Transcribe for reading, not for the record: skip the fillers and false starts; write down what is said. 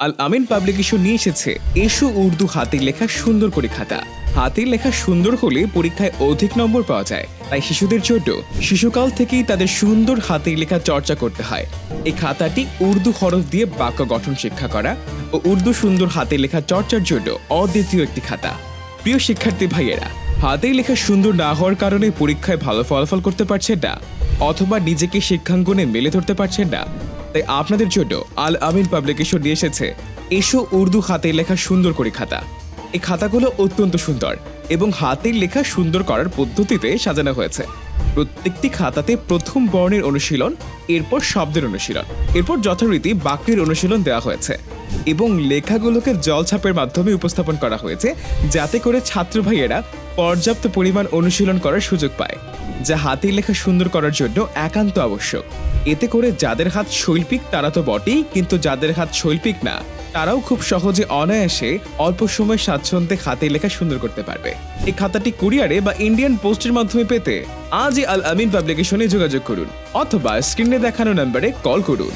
আল আমিন publication নিয়ে এসেছে এসো উর্দু হাতের লেখা সুন্দর করে খাতা। হাতের লেখা সুন্দর হলে পরীক্ষায় অধিক নম্বর পাওয়া যায়, তাই শিশুদের জন্য শিশুকাল থেকেই তাদের সুন্দর হাতের লেখা চর্চা করতে হয়। এই খাতাটি উর্দু হরফ দিয়ে বাক্য গঠন শিক্ষা করা ও উর্দু সুন্দর হাতের লেখা চর্চার জন্য অদ্বিতীয় একটি খাতা। প্রিয় শিক্ষার্থী ভাইয়েরা, হাতের লেখা সুন্দর না হওয়ার কারণে পরীক্ষায় ভালো ফলাফল করতে পারছেন না, অথবা নিজেকে শিক্ষাঙ্গনে মেলে ধরতে পারছেন না, তাই আপনাদের জন্য আল আমিন পাবলিকেশন নিয়ে এসেছে এসো উর্দু হাতের লেখা সুন্দর করে খাতা। এই খাতাগুলো অত্যন্ত সুন্দর এবং হাতের লেখা সুন্দর করার পদ্ধতিতে সাজানো হয়েছে। প্রত্যেকটি খাতাতে প্রথম বর্ণের অনুশীলন, এরপর শব্দের অনুশীলন, এরপর যথারীতি বাক্যের অনুশীলন দেওয়া হয়েছে এবং লেখাগুলোকে জলছাপের মাধ্যমে উপস্থাপন করা হয়েছে, যাতে করে ছাত্র ভাইয়েরা পর্যাপ্ত পরিমাণ অনুশীলন করার সুযোগ পায়, যা হাতের লেখা সুন্দর করার জন্য একান্ত আবশ্যক। এতে করে যাদের হাত শৈল্পিক তারা তো বটেই, কিন্তু যাদের হাত শৈল্পিক না তারাও খুব সহজে অনায়াসে অল্প সময় স্বাচ্ছন্দ্যে হাতের লেখা সুন্দর করতে পারবে। এই খাতাটি কুরিয়ারে বা ইন্ডিয়ান পোস্টের মাধ্যমে পেতে আজই আল আমিন পাবলিকেশনে যোগাযোগ করুন অথবা স্ক্রিনে দেখানো নম্বরে কল করুন।